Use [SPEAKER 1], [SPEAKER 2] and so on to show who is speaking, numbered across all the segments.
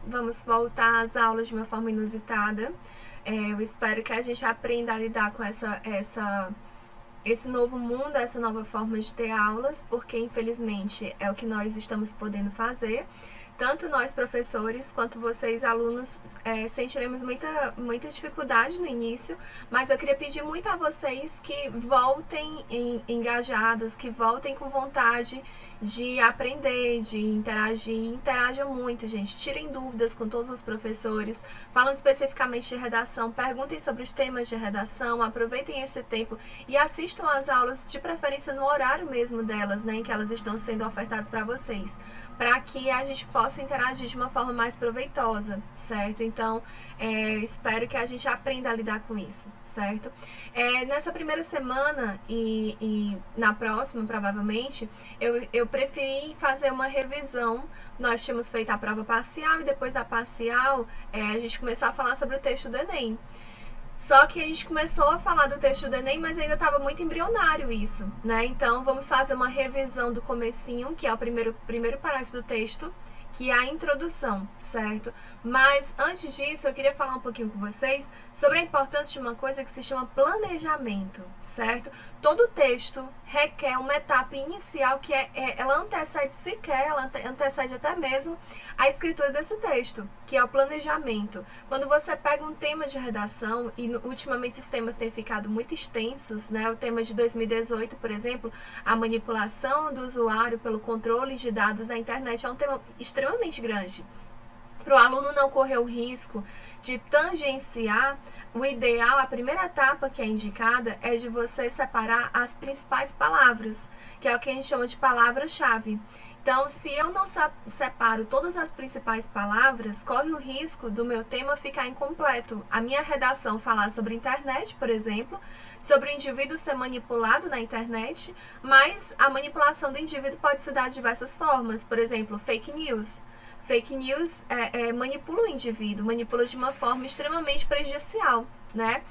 [SPEAKER 1] vamos voltar às aulas de uma forma inusitada. Eu espero que a gente aprenda a lidar com esse novo mundo, essa nova forma de ter aulas, porque infelizmente é o que nós estamos podendo fazer. Tanto nós professores quanto vocês alunos sentiremos muita dificuldade no início, mas eu queria pedir muito a vocês que voltem engajados, que voltem com vontade de aprender, de interagir. Interajam muito, gente. Tirem dúvidas com todos os professores, falando especificamente de redação, perguntem sobre os temas de redação, aproveitem esse tempo e assistam às aulas, de preferência no horário mesmo delas, né, em que elas estão sendo ofertadas para vocês, para que a gente possa interagir de uma forma mais proveitosa, certo? Então, espero que a gente aprenda a lidar com isso, certo? Nessa primeira semana e na próxima, provavelmente, eu preferi fazer uma revisão. Nós tínhamos feito a prova parcial e depois da parcial a gente começou a falar sobre o texto do Enem. Só que a gente começou a falar do texto do Enem, mas ainda estava muito embrionário isso, né? Então, vamos fazer uma revisão do comecinho, que é o primeiro parágrafo do texto, que é a introdução, certo? Mas, antes disso, eu queria falar um pouquinho com vocês sobre a importância de uma coisa que se chama planejamento, certo? Todo texto requer uma etapa inicial que ela antecede sequer, ela antecede até mesmo a escritura desse texto, que é o planejamento. Quando você pega um tema de redação, e ultimamente os temas têm ficado muito extensos, né? O tema de 2018, por exemplo, a manipulação do usuário pelo controle de dados na internet, é um tema extremamente grande. Para o aluno não correr o risco de tangenciar, o ideal, a primeira etapa que é indicada é de você separar as principais palavras, que é o que a gente chama de palavra-chave. Então, se eu não separo todas as principais palavras, corre o risco do meu tema ficar incompleto. A minha redação falar sobre internet, por exemplo, sobre o indivíduo ser manipulado na internet, mas a manipulação do indivíduo pode se dar de diversas formas. Por exemplo, fake news. Fake news manipula o indivíduo, manipula de uma forma extremamente prejudicial, né?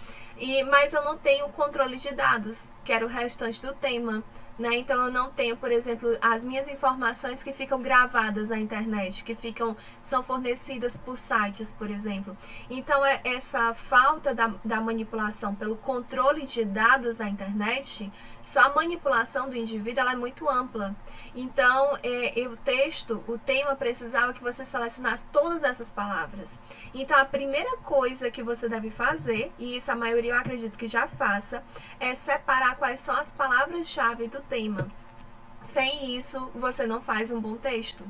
[SPEAKER 1] Mas eu não tenho controle de dados, que era o restante do tema. Né? Então, eu não tenho, por exemplo, as minhas informações que ficam gravadas na internet, que são fornecidas por sites, por exemplo. Então, essa falta da manipulação pelo controle de dados na internet, só a manipulação do indivíduo ela é muito ampla. Então, o tema precisava que você selecionasse todas essas palavras. Então, a primeira coisa que você deve fazer, e isso a maioria eu acredito que já faça, é separar quais são as palavras-chave do tema. Sem isso, você não faz um bom texto.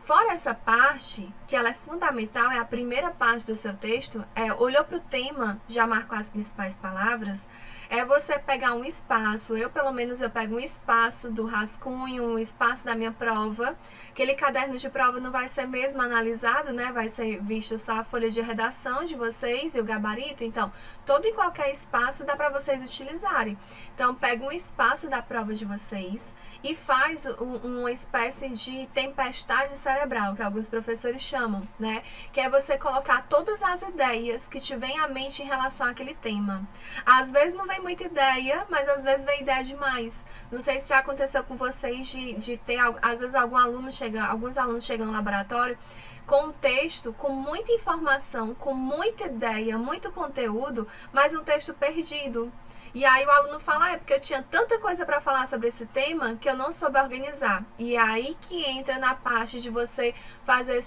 [SPEAKER 1] Fora essa parte, que ela é fundamental, é a primeira parte do seu texto, olhou para o tema, já marcou as principais palavras, é você pegar um espaço, pelo menos eu pego um espaço do rascunho, um espaço da minha prova. Aquele caderno de prova não vai ser mesmo analisado, né? Vai ser visto só a folha de redação de vocês e o gabarito. Então, todo e qualquer espaço dá para vocês utilizarem. Então, pega um espaço da prova de vocês e faz uma espécie de tempestade cerebral, que alguns professores chamam, né? Que é você colocar todas as ideias que te vêm à mente em relação àquele tema. Às vezes não vem muita ideia, mas às vezes vem ideia demais. Não sei se já aconteceu com vocês de ter, às vezes alguns alunos chegam no laboratório com um texto, com muita informação, com muita ideia, muito conteúdo, mas um texto perdido. E aí o aluno fala, porque eu tinha tanta coisa para falar sobre esse tema que eu não soube organizar. E é aí que entra na parte de você fazer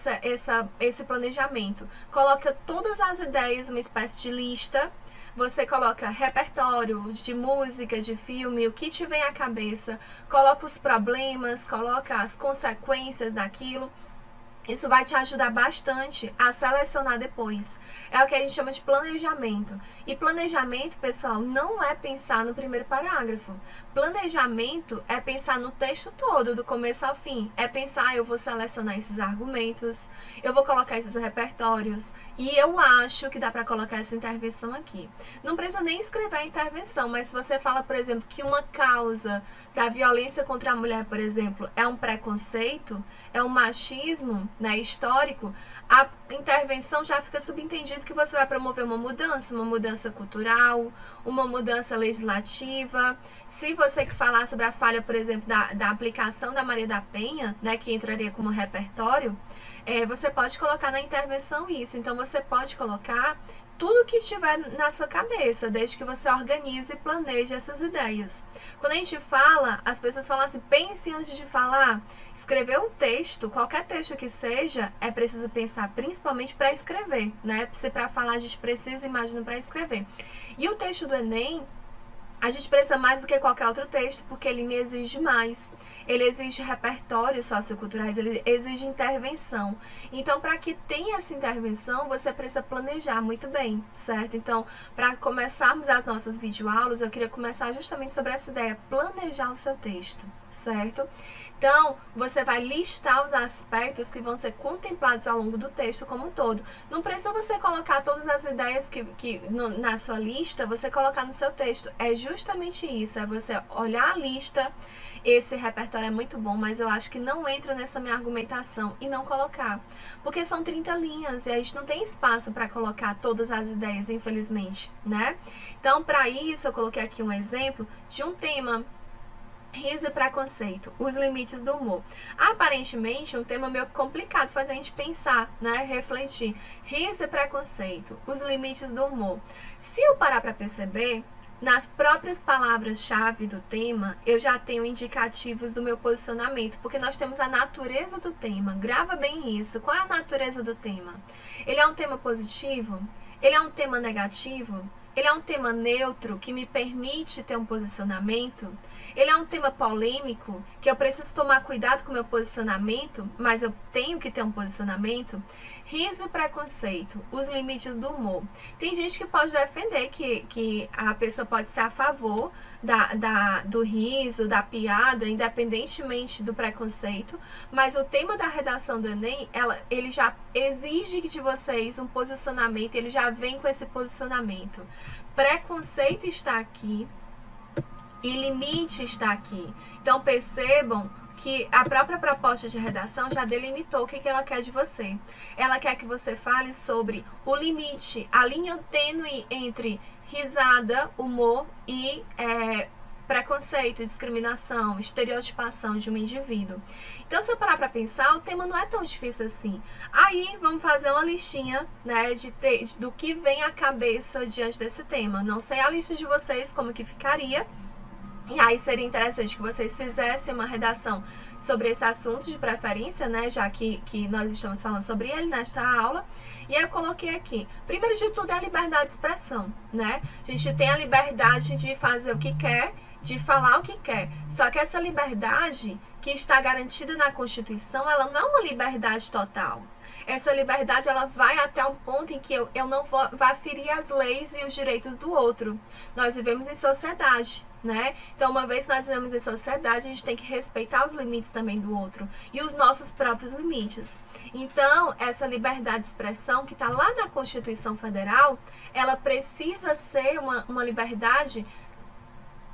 [SPEAKER 1] esse planejamento. Coloca todas as ideias, uma espécie de lista. Você coloca repertório de música, de filme, o que te vem à cabeça. Coloca os problemas, coloca as consequências daquilo. Isso vai te ajudar bastante a selecionar depois. É o que a gente chama de planejamento. E planejamento, pessoal, não é pensar no primeiro parágrafo. Planejamento é pensar no texto todo, do começo ao fim. É pensar, eu vou selecionar esses argumentos, eu vou colocar esses repertórios, e eu acho que dá para colocar essa intervenção aqui. Não precisa nem escrever a intervenção, mas se você fala, por exemplo, que uma causa da violência contra a mulher, por exemplo, é um preconceito, é um machismo, né, histórico, a intervenção já fica subentendido que você vai promover uma mudança cultural, uma mudança legislativa. Se você que falar sobre a falha, por exemplo, da aplicação da Maria da Penha, né, que entraria como repertório, você pode colocar na intervenção isso. Então, você pode colocar tudo que estiver na sua cabeça, desde que você organize e planeje essas ideias. Quando a gente fala, as pessoas falam assim, pense antes de falar. Escrever um texto, qualquer texto que seja, é preciso pensar principalmente para escrever, né? Se para falar a gente precisa, imagina para escrever. E o texto do Enem, a gente precisa mais do que qualquer outro texto, porque ele me exige mais. Ele exige repertórios socioculturais, ele exige intervenção. Então, para que tenha essa intervenção, você precisa planejar muito bem, certo? Então, para começarmos as nossas videoaulas, eu queria começar justamente sobre essa ideia, planejar o seu texto, certo? Então, você vai listar os aspectos que vão ser contemplados ao longo do texto como um todo. Não precisa você colocar todas as ideias na sua lista, você colocar no seu texto. É justamente isso, é você olhar a lista. Esse repertório é muito bom, mas eu acho que não entra nessa minha argumentação e não colocar. Porque são 30 linhas e a gente não tem espaço para colocar todas as ideias, infelizmente, né? Então, para isso, eu coloquei aqui um exemplo de um tema: riso e preconceito, os limites do humor. Aparentemente, um tema meio complicado, faz a gente pensar, né? Refletir. Riso e preconceito, os limites do humor. Se eu parar para perceber, nas próprias palavras-chave do tema, eu já tenho indicativos do meu posicionamento, porque nós temos a natureza do tema. Grava bem isso. Qual é a natureza do tema? Ele é um tema positivo? Ele é um tema negativo? Ele é um tema neutro que me permite ter um posicionamento? Ele é um tema polêmico que eu preciso tomar cuidado com o meu posicionamento, mas eu tenho que ter um posicionamento? Riso e preconceito, os limites do humor. Tem gente que pode defender que a pessoa pode ser a favor do riso, da piada, independentemente do preconceito, mas o tema da redação do Enem, ele já exige de vocês um posicionamento, ele já vem com esse posicionamento. Preconceito está aqui e limite está aqui. Então percebam que a própria proposta de redação já delimitou o que ela quer de você. Ela quer que você fale sobre o limite, a linha tênue entre risada, humor e preconceito, discriminação, estereotipação de um indivíduo. Então, se eu parar para pensar, o tema não é tão difícil assim. Aí, vamos fazer uma listinha, né, do que vem à cabeça diante desse tema. Não sei a lista de vocês, como que ficaria. E aí seria interessante que vocês fizessem uma redação sobre esse assunto de preferência, né, já que nós estamos falando sobre ele nesta aula. E aí eu coloquei aqui, primeiro de tudo é a liberdade de expressão, né? A gente tem a liberdade de fazer o que quer, de falar o que quer. Só que essa liberdade que está garantida na Constituição, ela não é uma liberdade total. Essa liberdade, ela vai até um ponto em que eu não vou ferir as leis e os direitos do outro. Nós vivemos em sociedade, né? Então, uma vez que nós vivemos em sociedade, a gente tem que respeitar os limites também do outro e os nossos próprios limites. Então, essa liberdade de expressão que está lá na Constituição Federal, ela precisa ser uma liberdade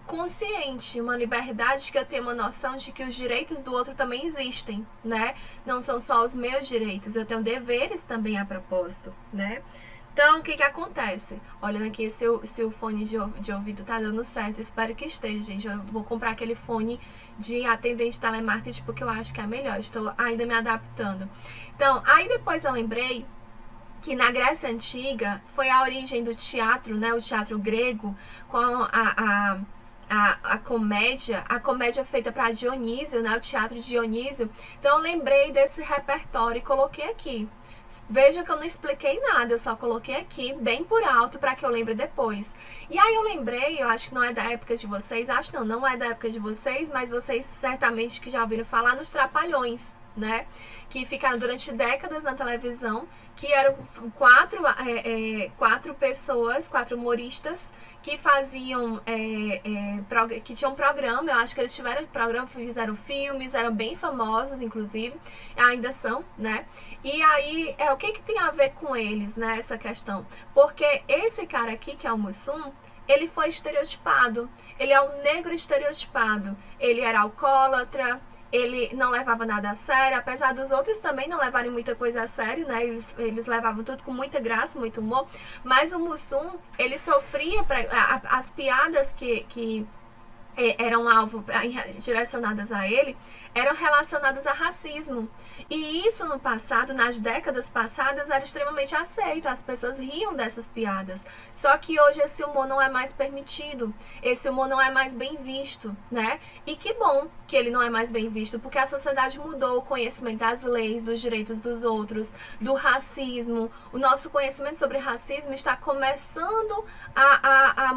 [SPEAKER 1] consciente, uma liberdade que eu tenho uma noção de que os direitos do outro também existem, né? Não são só os meus direitos, eu tenho deveres também a propósito, né? Então, o que acontece? Olhando aqui se o fone de ouvido tá dando certo, espero que esteja, gente. Eu vou comprar aquele fone de atendente de telemarketing porque eu acho que é melhor, estou ainda me adaptando. Então, aí depois eu lembrei que na Grécia Antiga foi a origem do teatro, né? O teatro grego, com a comédia feita para Dionísio, né? O teatro de Dionísio. Então eu lembrei desse repertório e coloquei aqui. Veja que eu não expliquei nada, eu só coloquei aqui bem por alto para que eu lembre depois. E aí eu lembrei, eu acho que não é da época de vocês, não é da época de vocês, mas vocês certamente que já ouviram falar nos Trapalhões, né? Que ficaram durante décadas na televisão, que eram quatro pessoas, 4 humoristas que faziam, que tinham um programa. Eu acho que eles tiveram programa, fizeram filmes, eram bem famosos, inclusive, ainda são, né? E aí, o que tem a ver com eles, né, essa questão? Porque esse cara aqui, que é o Mussum, ele foi estereotipado, ele é um negro estereotipado, ele era alcoólatra, ele não levava nada a sério, apesar dos outros também não levarem muita coisa a sério, né? Eles levavam tudo com muita graça, muito humor, mas o Mussum, ele sofria as piadas que eram alvo direcionadas a ele, eram relacionadas a racismo. E isso no passado, nas décadas passadas, era extremamente aceito. As pessoas riam dessas piadas. Só que hoje esse humor não é mais permitido. Esse humor não é mais bem visto, né? E que bom que ele não é mais bem visto, porque a sociedade mudou o conhecimento das leis, dos direitos dos outros, do racismo. O nosso conhecimento sobre racismo está começando a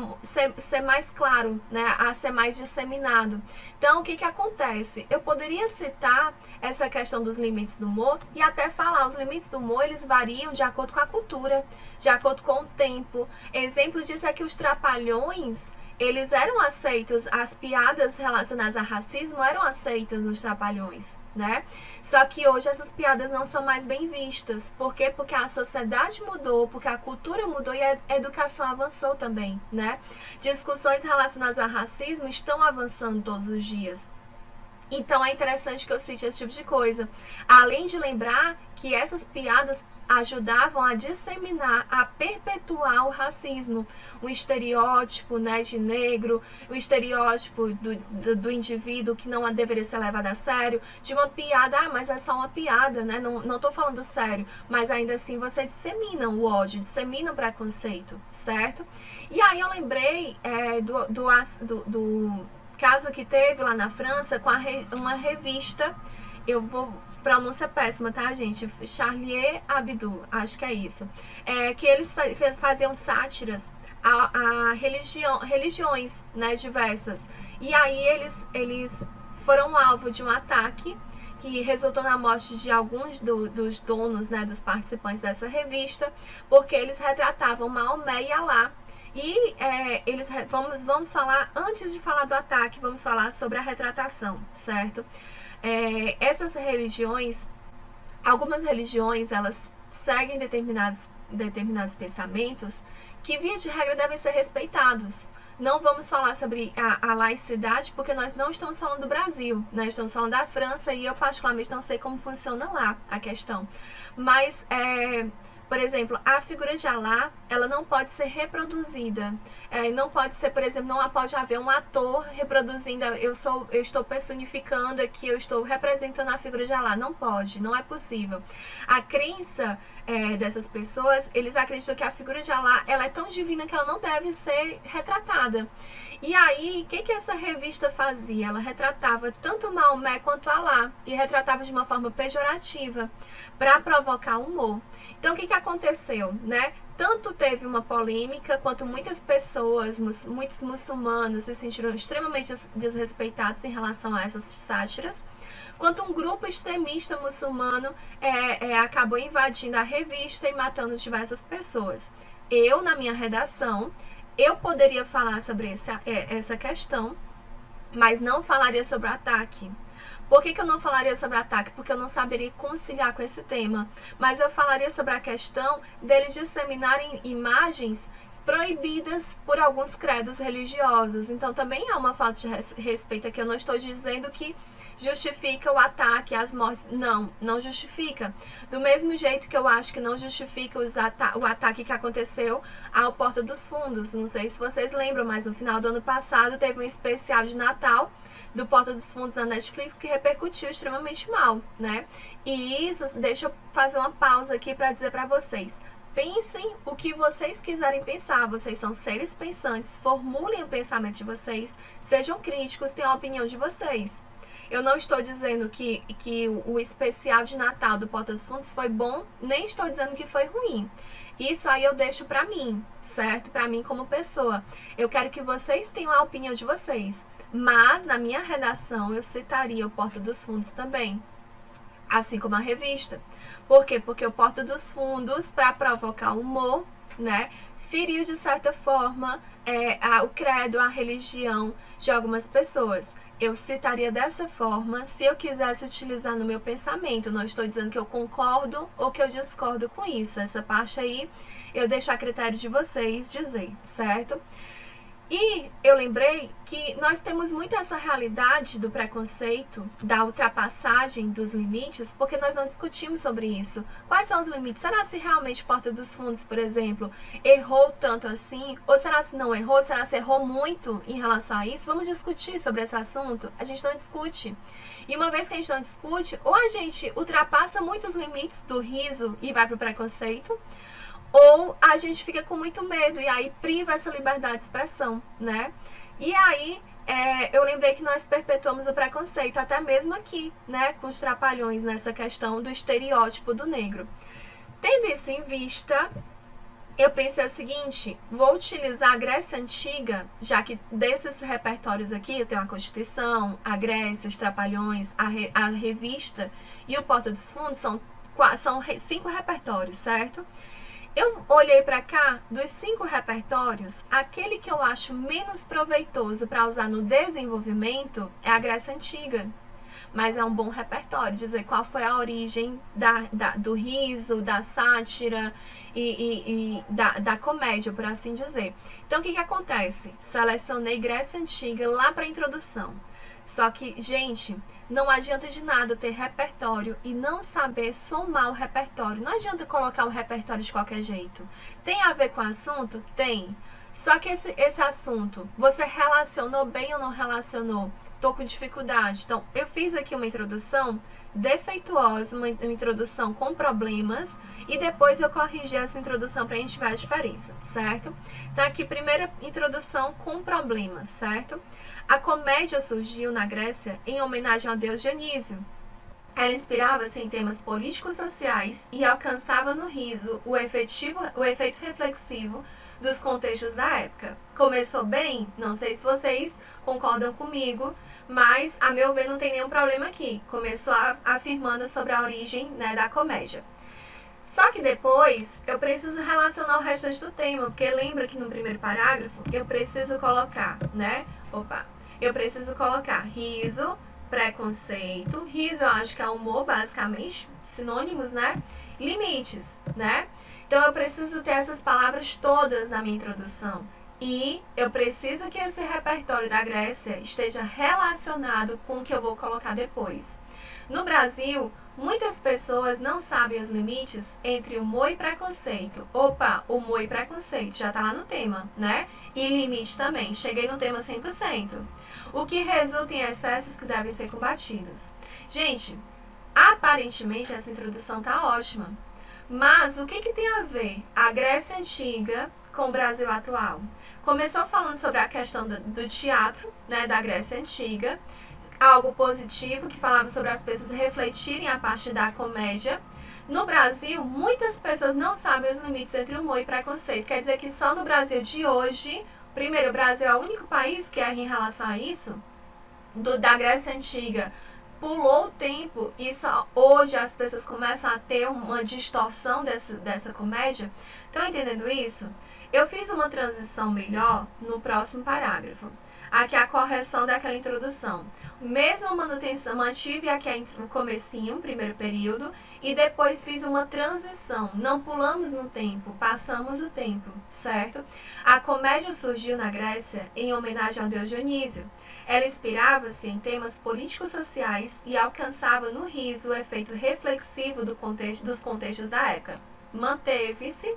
[SPEAKER 1] ser mais claro, né? A ser mais disseminado. Então, o que acontece? Eu poderia citar essa questão dos limites do humor e até falar, os limites do humor, eles variam de acordo com a cultura, de acordo com o tempo. Exemplo disso é que os Trapalhões, eles eram aceitos, as piadas relacionadas a racismo eram aceitas nos Trapalhões, né? Só que hoje essas piadas não são mais bem vistas. Por quê? Porque a sociedade mudou, porque a cultura mudou e a educação avançou também, né? Discussões relacionadas a racismo estão avançando todos os dias. Então é interessante que eu cite esse tipo de coisa. Além de lembrar que essas piadas ajudavam a disseminar, a perpetuar o racismo. O estereótipo, né, de negro, o estereótipo do indivíduo que não deveria ser levado a sério, de uma piada, mas é só uma piada, né? Não tô falando sério. Mas ainda assim você dissemina o ódio, dissemina o preconceito, certo? E aí eu lembrei do caso que teve lá na França com uma revista, pronúncia péssima, tá, gente? Charlie Hebdo, acho que é isso. Que eles faziam sátiras a religiões, né, diversas. E aí eles foram alvo de um ataque que resultou na morte de alguns dos donos, né, dos participantes dessa revista, porque eles retratavam Maomé e Alá. E vamos falar, antes de falar do ataque, vamos falar sobre a retratação, certo? Essas religiões, algumas religiões, elas seguem determinados pensamentos que, via de regra, devem ser respeitados. Não vamos falar sobre a laicidade, porque nós não estamos falando do Brasil, nós estamos falando da França e eu particularmente não sei como funciona lá a questão. Mas por exemplo, a figura de Alá, ela não pode ser reproduzida. Não pode ser, por exemplo, não pode haver um ator reproduzindo, eu estou personificando aqui, eu estou representando a figura de Alá. Não pode, não é possível. A crença dessas pessoas, eles acreditam que a figura de Alá, ela é tão divina que ela não deve ser retratada. E aí, o que essa revista fazia? Ela retratava tanto Maomé quanto Alá, e retratava de uma forma pejorativa, para provocar humor. Então, o que aconteceu, né? Tanto teve uma polêmica, quanto muitas pessoas, muitos muçulmanos se sentiram extremamente desrespeitados em relação a essas sátiras, quanto um grupo extremista muçulmano acabou invadindo a revista e matando diversas pessoas. Eu, na minha redação, eu poderia falar sobre essa questão, mas não falaria sobre o ataque. Por que eu não falaria sobre ataque? Porque eu não saberia conciliar com esse tema. Mas eu falaria sobre a questão deles disseminarem imagens proibidas por alguns credos religiosos. Então também há uma falta de respeito aqui. Eu não estou dizendo que justifica o ataque, as mortes. Não justifica. Do mesmo jeito que eu acho que não justifica o ataque que aconteceu ao Porta dos Fundos. Não sei se vocês lembram, mas no final do ano passado teve um especial de Natal do Porta dos Fundos na Netflix que repercutiu extremamente mal, né? E isso, deixa eu fazer uma pausa aqui para dizer para vocês. Pensem o que vocês quiserem pensar, vocês são seres pensantes, formulem o pensamento de vocês, sejam críticos, tenham a opinião de vocês. Eu não estou dizendo que o especial de Natal do Porta dos Fundos foi bom, nem estou dizendo que foi ruim. Isso aí eu deixo pra mim, certo? Pra mim como pessoa. Eu quero que vocês tenham a opinião de vocês. Mas na minha redação eu citaria o Porta dos Fundos também, assim como a revista. Por quê? Porque o Porta dos Fundos, para provocar humor, né, feriu de certa forma o credo, a religião de algumas pessoas. Eu citaria dessa forma se eu quisesse utilizar no meu pensamento. Não estou dizendo que eu concordo ou que eu discordo com isso. Essa parte aí eu deixo a critério de vocês dizer, certo? E eu lembrei que nós temos muito essa realidade do preconceito, da ultrapassagem dos limites, porque nós não discutimos sobre isso. Quais são os limites? Será se realmente Porta dos Fundos, por exemplo, errou tanto assim? Ou será se não errou? Será se errou muito em relação a isso? Vamos discutir sobre esse assunto? A gente não discute. E uma vez que a gente não discute, ou a gente ultrapassa muitos limites do riso e vai para o preconceito, ou a gente fica com muito medo e aí priva essa liberdade de expressão, né? E aí eu lembrei que nós perpetuamos o preconceito, até mesmo aqui, né? Com os trapalhões nessa questão do estereótipo do negro. Tendo isso em vista, eu pensei o seguinte, vou utilizar a Grécia Antiga, já que desses repertórios aqui, eu tenho a Constituição, a Grécia, os Trapalhões, a revista e o Porta dos Fundos, são 5 repertórios, certo? Eu olhei para cá, dos 5 repertórios, aquele que eu acho menos proveitoso para usar no desenvolvimento é a Grécia Antiga. Mas é um bom repertório, dizer qual foi a origem do riso, da sátira e da comédia, por assim dizer. Então, o que acontece? Selecionei Grécia Antiga lá para a introdução. Só que, gente, não adianta de nada ter repertório e não saber somar o repertório. Não adianta colocar o repertório de qualquer jeito. Tem a ver com o assunto? Tem. Só que esse assunto, você relacionou bem ou não relacionou? Tô com dificuldade. Então, eu fiz aqui uma introdução defeituosa, uma introdução com problemas, e depois eu corrigi essa introdução para a gente ver a diferença, certo? Então, aqui, primeira introdução com problemas, certo? A comédia surgiu na Grécia em homenagem ao deus Dionísio. Ela inspirava-se em temas políticos sociais e alcançava no riso o efeito reflexivo dos contextos da época. Começou bem? Não sei se vocês concordam comigo, mas, a meu ver, não tem nenhum problema aqui. Começou afirmando sobre a origem, né, da comédia. Só que depois, eu preciso relacionar o restante do tema, porque lembra que no primeiro parágrafo, eu preciso colocar, né? Eu preciso colocar riso, preconceito. Riso, eu acho que é humor, basicamente, sinônimos, né? Limites, né? Então, eu preciso ter essas palavras todas na minha introdução. E eu preciso que esse repertório da Grécia esteja relacionado com o que eu vou colocar depois. No Brasil, muitas pessoas não sabem os limites entre humor e preconceito. Opa, humor e preconceito, já tá lá no tema, né? E limite também, cheguei no tema 100%. O que resulta em excessos que devem ser combatidos. Gente, aparentemente essa introdução tá ótima. Mas o que tem a ver a Grécia Antiga com o Brasil atual? Começou falando sobre a questão do teatro, né, da Grécia Antiga, algo positivo, que falava sobre as pessoas refletirem a partir da comédia. No Brasil, muitas pessoas não sabem os limites entre humor e preconceito. Quer dizer que só no Brasil de hoje, primeiro, o Brasil é o único país que erra em relação a isso, da Grécia Antiga. Pulou o tempo e só hoje as pessoas começam a ter uma distorção dessa comédia. Estão entendendo isso? Eu fiz uma transição melhor no próximo parágrafo. Aqui é a correção daquela introdução. Mesma manutenção, mantive aqui no comecinho, primeiro período, e depois fiz uma transição. Não pulamos no tempo, passamos o tempo, certo? A comédia surgiu na Grécia em homenagem ao deus Dionísio. Ela inspirava-se em temas políticos sociais e alcançava no riso o efeito reflexivo dos contextos da época. Manteve-se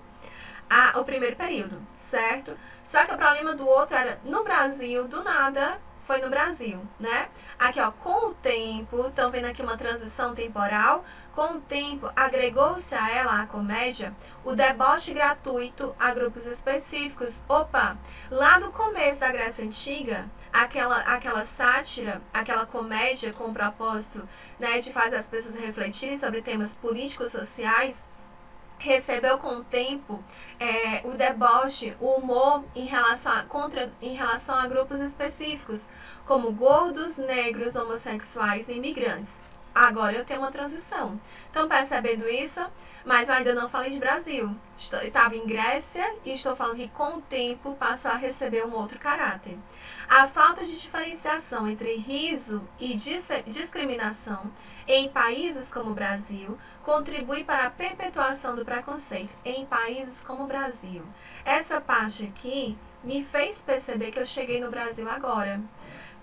[SPEAKER 1] o primeiro período, certo? Só que o problema do outro era no Brasil, do nada, foi no Brasil, né? Aqui, ó, com o tempo, estão vendo aqui uma transição temporal, com o tempo, agregou-se a ela, a comédia, o deboche gratuito a grupos específicos. Opa, lá do começo da Grécia Antiga, aquela sátira, aquela comédia com o propósito, né, de fazer as pessoas refletirem sobre temas políticos sociais, recebeu com o tempo o deboche, o humor em relação a grupos específicos, como gordos, negros, homossexuais e imigrantes. Agora eu tenho uma transição. Então, percebendo isso, mas eu ainda não falei de Brasil. Eu estava em Grécia e estou falando que com o tempo passou a receber um outro caráter. A falta de diferenciação entre riso e discriminação em países como o Brasil contribui para a perpetuação do preconceito em países como o Brasil. Essa parte aqui me fez perceber que eu cheguei no Brasil agora.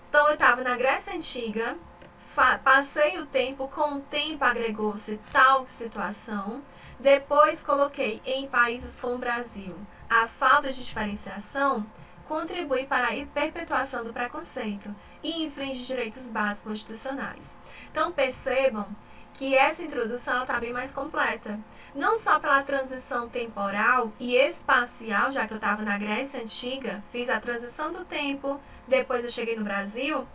[SPEAKER 1] Então, eu estava na Grécia Antiga, passei o tempo, com o tempo agregou-se tal situação, depois coloquei em países como o Brasil. A falta de diferenciação contribui para a perpetuação do preconceito e infringe direitos básicos constitucionais. Então, percebam que essa introdução está bem mais completa. Não só pela transição temporal e espacial, já que eu estava na Grécia Antiga, fiz a transição do tempo, depois eu cheguei no Brasil,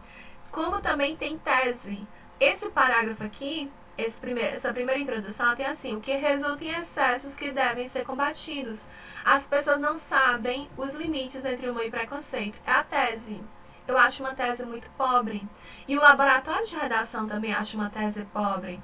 [SPEAKER 1] como também tem tese. Esse parágrafo aqui, essa primeira introdução, ela tem assim: o que resulta em excessos que devem ser combatidos. As pessoas não sabem os limites entre humor e preconceito. É a tese. Eu acho uma tese muito pobre. E o laboratório de redação também acha uma tese pobre.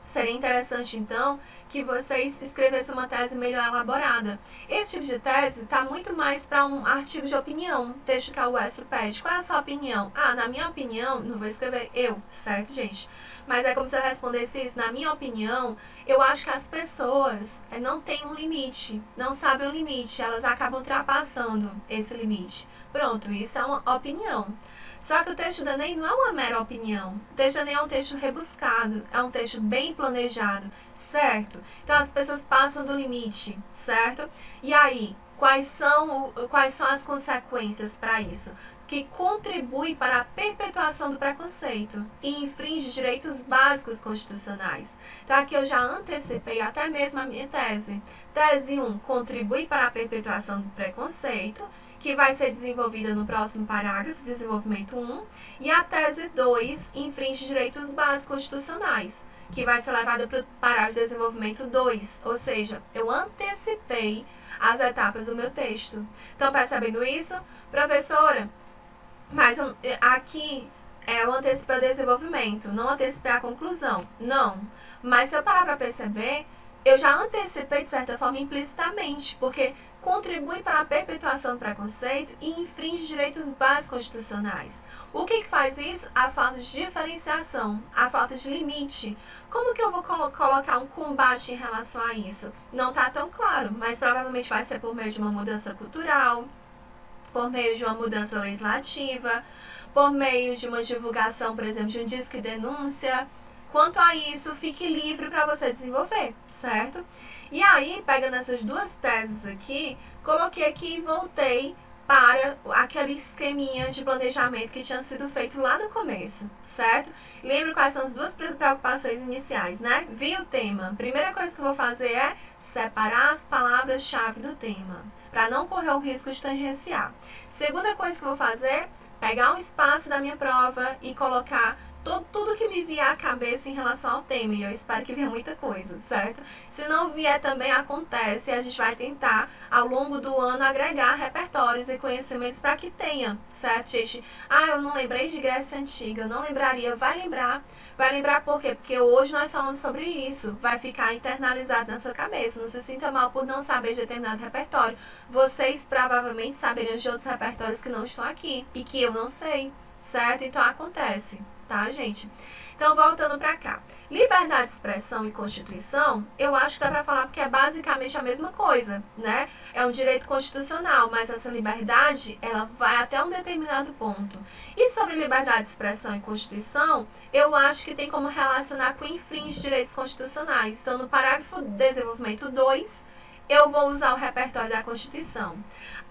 [SPEAKER 1] Seria interessante, então, que vocês escrevessem uma tese melhor elaborada. Esse tipo de tese está muito mais para um artigo de opinião, texto que a UES pede. Qual é a sua opinião? Ah, na minha opinião, não vou escrever eu, certo, gente? Mas é como se eu respondesse isso. Na minha opinião, eu acho que as pessoas não têm um limite, não sabem o limite, elas acabam ultrapassando esse limite. Pronto, isso é uma opinião. Só que o texto do Enem não é uma mera opinião. O texto do Enem é um texto rebuscado, é um texto bem planejado, certo? Então as pessoas passam do limite, certo? E aí, quais são as consequências para isso? Que contribui para a perpetuação do preconceito e infringe direitos básicos constitucionais. Então aqui eu já antecipei até mesmo a minha tese. Tese 1, contribui para a perpetuação do preconceito, que vai ser desenvolvida no próximo parágrafo, desenvolvimento 1, e a tese 2, infringe direitos básicos constitucionais, que vai ser levada para o parágrafo de desenvolvimento 2, ou seja, eu antecipei as etapas do meu texto. Então, percebendo isso, professora, mas aqui eu antecipei o desenvolvimento, não antecipei a conclusão. Não, mas se eu parar para perceber, eu já antecipei de certa forma implicitamente, porque contribui para a perpetuação do preconceito e infringe direitos básicos constitucionais. O que faz isso? A falta de diferenciação, a falta de limite. Como que eu vou colocar um combate em relação a isso? Não está tão claro, mas provavelmente vai ser por meio de uma mudança cultural, por meio de uma mudança legislativa, por meio de uma divulgação, por exemplo, de um disque denúncia. Quanto a isso, fique livre para você desenvolver, certo? E aí, pegando essas duas teses aqui, coloquei aqui e voltei para aquele esqueminha de planejamento que tinha sido feito lá no começo, certo? Lembra quais são as duas preocupações iniciais, né? Vi o tema. Primeira coisa que eu vou fazer é separar as palavras-chave do tema, para não correr o risco de tangenciar. Segunda coisa que eu vou fazer, pegar um espaço da minha prova e colocar tudo que me vier à cabeça em relação ao tema, e eu espero que venha muita coisa, certo? Se não vier, também acontece, e a gente vai tentar, ao longo do ano, agregar repertórios e conhecimentos para que tenha, certo, gente? Ah, eu não lembrei de Grécia Antiga, eu não lembraria, vai lembrar por quê? Porque hoje nós falamos sobre isso, vai ficar internalizado na sua cabeça, não se sinta mal por não saber de determinado repertório. Vocês provavelmente saberiam de outros repertórios que não estão aqui, e que eu não sei, certo? Então acontece. Tá, gente? Então, voltando para cá. Liberdade de expressão e Constituição, eu acho que dá para falar porque é basicamente a mesma coisa, né? É um direito constitucional, mas essa liberdade, ela vai até um determinado ponto. E sobre liberdade de expressão e Constituição, eu acho que tem como relacionar com infringir direitos constitucionais. Então, no parágrafo desenvolvimento 2, eu vou usar o repertório da Constituição.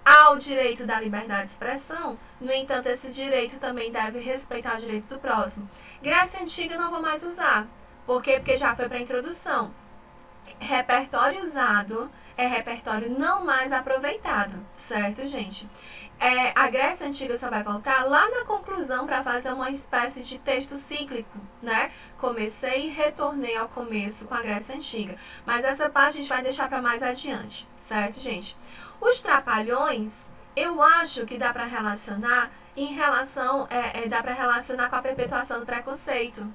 [SPEAKER 1] Ao direito da liberdade de expressão, no entanto, esse direito também deve respeitar os direitos do próximo. Grécia Antiga não vou mais usar. Por quê? Porque já foi para a introdução. Repertório usado é repertório não mais aproveitado, certo, gente? A Grécia Antiga só vai voltar lá na conclusão para fazer uma espécie de texto cíclico, né? Comecei e retornei ao começo com a Grécia Antiga. Mas essa parte a gente vai deixar para mais adiante, certo, gente? Os Trapalhões, Eu acho que dá para relacionar dá para relacionar com a perpetuação do preconceito.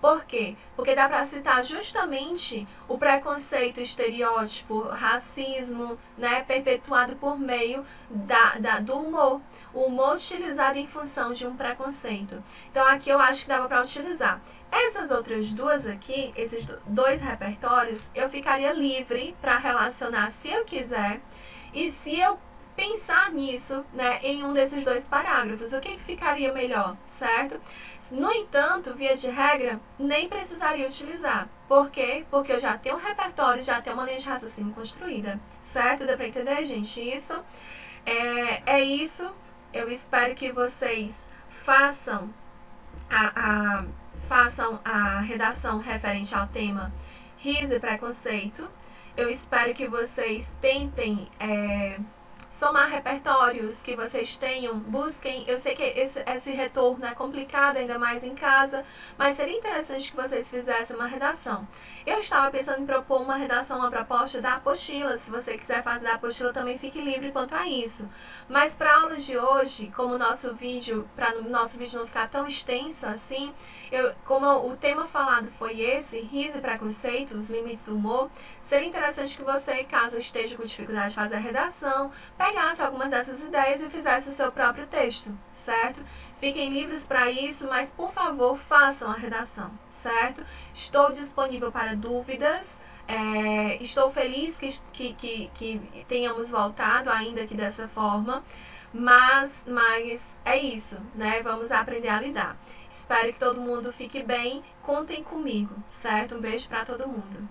[SPEAKER 1] Por quê? Porque dá para citar justamente o preconceito, o estereótipo, racismo, né, perpetuado por meio do humor. O humor utilizado em função de um preconceito. Então aqui eu acho que dava para utilizar. Essas outras duas aqui, esses dois repertórios, eu ficaria livre para relacionar se eu quiser e se eu pensar nisso, né, em um desses dois parágrafos. O que ficaria melhor, certo? No entanto, via de regra, nem precisaria utilizar. Por quê? Porque eu já tenho um repertório, já tenho uma linha de raciocínio construída, certo? Deu para entender, gente? Isso é isso. Eu espero que vocês façam a redação referente ao tema riso e preconceito. Eu espero que vocês tentem somar repertórios, que vocês tenham, busquem. Eu sei que esse retorno é complicado, ainda mais em casa, mas seria interessante que vocês fizessem uma redação. Eu estava pensando em propor uma redação, uma proposta da apostila. Se você quiser fazer a apostila, também fique livre quanto a isso. Mas para a aula de hoje, como o nosso vídeo, para o nosso vídeo não ficar tão extenso assim, como o tema falado foi esse, riso e preconceito, os limites do humor, seria interessante que você, caso esteja com dificuldade de fazer a redação, pegasse algumas dessas ideias e fizesse o seu próprio texto, certo? Fiquem livres para isso, mas por favor façam a redação, certo? Estou disponível para dúvidas. Estou feliz que tenhamos voltado ainda aqui dessa forma, mas é isso, né? Vamos aprender a lidar. Espero que todo mundo fique bem. Contem comigo, certo? Um beijo para todo mundo.